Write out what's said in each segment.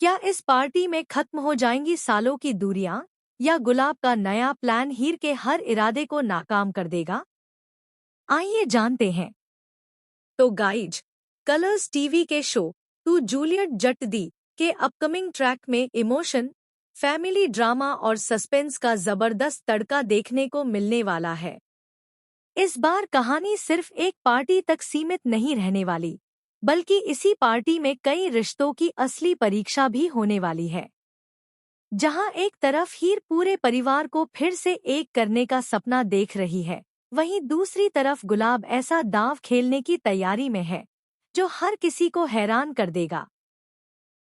क्या इस पार्टी में खत्म हो जाएंगी सालों की दूरियां, या गुलाब का नया प्लान हीर के हर इरादे को नाकाम कर देगा? आइए जानते हैं। तो गाइज, कलर्स टीवी के शो तू जूलियट जट दी के अपकमिंग ट्रैक में इमोशन, फैमिली ड्रामा और सस्पेंस का जबरदस्त तड़का देखने को मिलने वाला है। इस बार कहानी सिर्फ एक पार्टी तक सीमित नहीं रहने वाली, बल्कि इसी पार्टी में कई रिश्तों की असली परीक्षा भी होने वाली है। जहां एक तरफ हीर पूरे परिवार को फिर से एक करने का सपना देख रही है, वहीं दूसरी तरफ गुलाब ऐसा दांव खेलने की तैयारी में है जो हर किसी को हैरान कर देगा।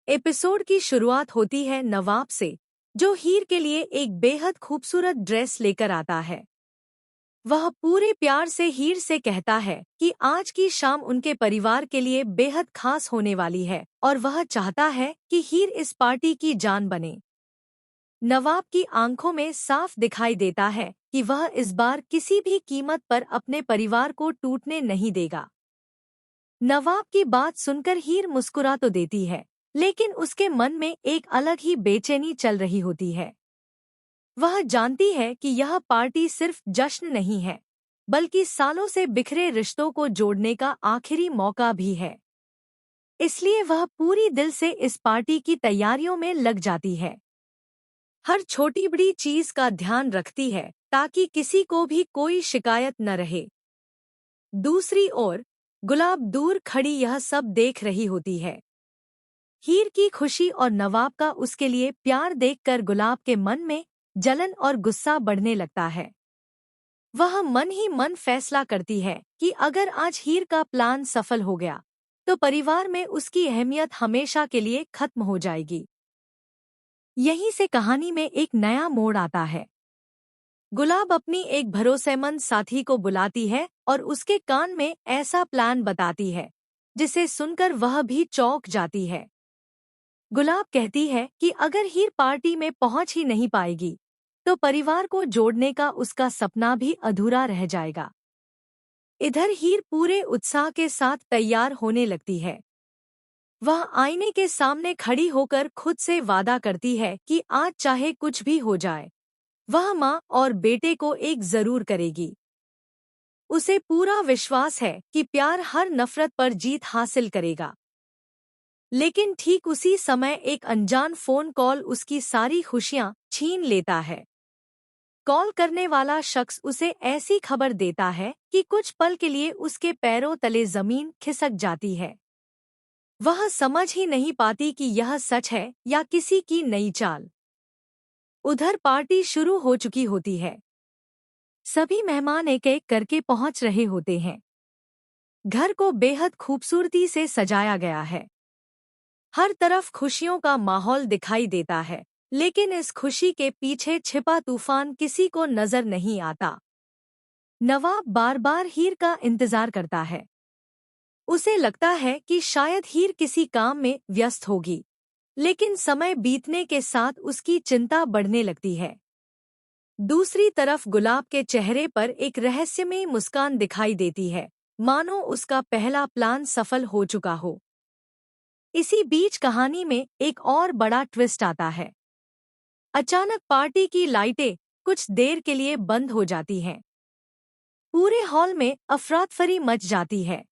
एपिसोड की शुरुआत होती है नवाब से, जो हीर के लिए एक बेहद खूबसूरत ड्रेस लेकर आता है। वह पूरे प्यार से हीर से कहता है कि आज की शाम उनके परिवार के लिए बेहद खास होने वाली है और वह चाहता है कि हीर इस पार्टी की जान बने। नवाब की आंखों में साफ दिखाई देता है कि वह इस बार किसी भी कीमत पर अपने परिवार को टूटने नहीं देगा। नवाब की बात सुनकर हीर मुस्कुरा तो देती है, लेकिन उसके मन में एक अलग ही बेचैनी चल रही होती है। वह जानती है कि यह पार्टी सिर्फ जश्न नहीं है, बल्कि सालों से बिखरे रिश्तों को जोड़ने का आखिरी मौका भी है। इसलिए वह पूरी दिल से इस पार्टी की तैयारियों में लग जाती है। हर छोटी बड़ी चीज का ध्यान रखती है ताकि किसी को भी कोई शिकायत न रहे। दूसरी ओर गुलाब दूर खड़ी यह सब देख रही होती है। हीर की खुशी और नवाब का उसके लिए प्यार देखकर गुलाब के मन में जलन और गुस्सा बढ़ने लगता है। वह मन ही मन फैसला करती है कि अगर आज हीर का प्लान सफल हो गया, तो परिवार में उसकी अहमियत हमेशा के लिए खत्म हो जाएगी। यहीं से कहानी में एक नया मोड़ आता है। गुलाब अपनी एक भरोसेमंद साथी को बुलाती है और उसके कान में ऐसा प्लान बताती है जिसे सुनकर वह भी चौंक जाती है। गुलाब कहती है कि अगर हीर पार्टी में पहुंच ही नहीं पाएगी, तो परिवार को जोड़ने का उसका सपना भी अधूरा रह जाएगा। इधर हीर पूरे उत्साह के साथ तैयार होने लगती है। वह आईने के सामने खड़ी होकर खुद से वादा करती है कि आज चाहे कुछ भी हो जाए, वह माँ और बेटे को एक जरूर करेगी। उसे पूरा विश्वास है कि प्यार हर नफरत पर जीत हासिल करेगा। लेकिन ठीक उसी समय एक अनजान फोन कॉल उसकी सारी खुशियां छीन लेता है। कॉल करने वाला शख्स उसे ऐसी खबर देता है कि कुछ पल के लिए उसके पैरों तले जमीन खिसक जाती है। वह समझ ही नहीं पाती कि यह सच है या किसी की नई चाल। उधर पार्टी शुरू हो चुकी होती है। सभी मेहमान एक एक करके पहुंच रहे होते हैं। घर को बेहद खूबसूरती से सजाया गया है। हर तरफ खुशियों का माहौल दिखाई देता है, लेकिन इस खुशी के पीछे छिपा तूफान किसी को नजर नहीं आता। नवाब बार बार हीर का इंतजार करता है। उसे लगता है कि शायद हीर किसी काम में व्यस्त होगी, लेकिन समय बीतने के साथ उसकी चिंता बढ़ने लगती है। दूसरी तरफ गुलाब के चेहरे पर एक रहस्यमयी मुस्कान दिखाई देती है, मानो उसका पहला प्लान सफल हो चुका हो। इसी बीच कहानी में एक और बड़ा ट्विस्ट आता है। अचानक पार्टी की लाइटें कुछ देर के लिए बंद हो जाती हैं। पूरे हॉल में अफरातफरी मच जाती है।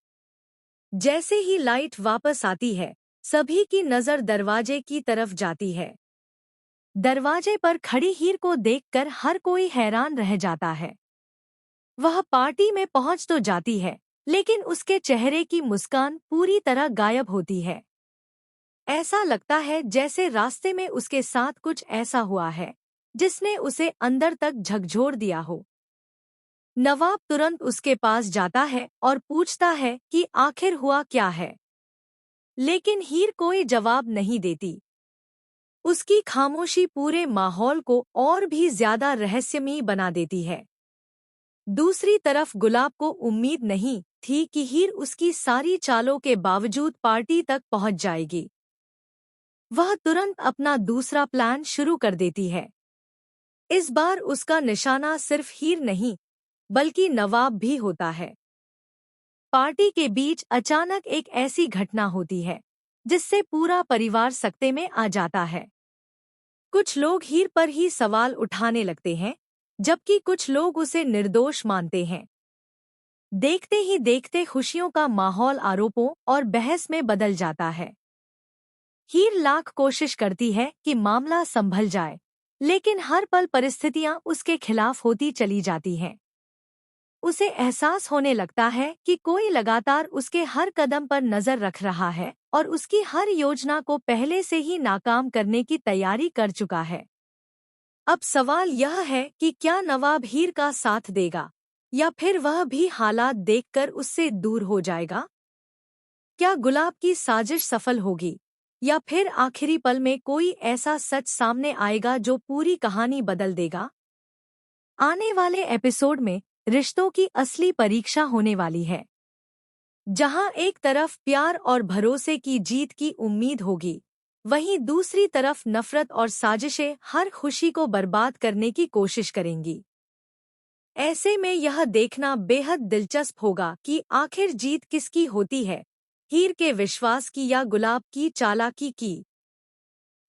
जैसे ही लाइट वापस आती है, सभी की नजर दरवाजे की तरफ जाती है। दरवाजे पर खड़ी हीर को देखकर हर कोई हैरान रह जाता है। वह पार्टी में पहुंच तो जाती है, लेकिन उसके चेहरे की मुस्कान पूरी तरह गायब होती है। ऐसा लगता है जैसे रास्ते में उसके साथ कुछ ऐसा हुआ है जिसने उसे अंदर तक झकझोर दिया हो। नवाब तुरंत उसके पास जाता है और पूछता है कि आखिर हुआ क्या है, लेकिन हीर कोई जवाब नहीं देती। उसकी खामोशी पूरे माहौल को और भी ज्यादा रहस्यमयी बना देती है। दूसरी तरफ गुलाब को उम्मीद नहीं थी कि हीर उसकी सारी चालों के बावजूद पार्टी तक पहुंच जाएगी। वह तुरंत अपना दूसरा प्लान शुरू कर देती है। इस बार उसका निशाना सिर्फ हीर नहीं, बल्कि नवाब भी होता है। पार्टी के बीच अचानक एक ऐसी घटना होती है जिससे पूरा परिवार सकते में आ जाता है। कुछ लोग हीर पर ही सवाल उठाने लगते हैं, जबकि कुछ लोग उसे निर्दोष मानते हैं। देखते ही देखते खुशियों का माहौल आरोपों और बहस में बदल जाता है। हीर लाख कोशिश करती है कि मामला संभल जाए, लेकिन हर पल परिस्थितियां उसके खिलाफ होती चली जाती हैं। उसे एहसास होने लगता है कि कोई लगातार उसके हर कदम पर नजर रख रहा है और उसकी हर योजना को पहले से ही नाकाम करने की तैयारी कर चुका है। अब सवाल यह है कि क्या नवाब हीर का साथ देगा या फिर वह भी हालात देखकर उससे दूर हो जाएगा? क्या गुलाब की साजिश सफल होगी या फिर आखिरी पल में कोई ऐसा सच सामने आएगा जो पूरी कहानी बदल देगा? आने वाले एपिसोड में रिश्तों की असली परीक्षा होने वाली है, जहां एक तरफ प्यार और भरोसे की जीत की उम्मीद होगी, वहीं दूसरी तरफ नफरत और साजिशें हर खुशी को बर्बाद करने की कोशिश करेंगी। ऐसे में यह देखना बेहद दिलचस्प होगा कि आखिर जीत किसकी होती है, हीर के विश्वास की या गुलाब की चालाकी की।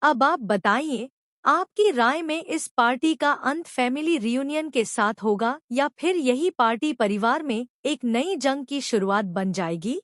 अब आप बताइए, आपकी राय में इस पार्टी का अंत फैमिली रियूनियन के साथ होगा या फिर यही पार्टी परिवार में एक नई जंग की शुरुआत बन जाएगी?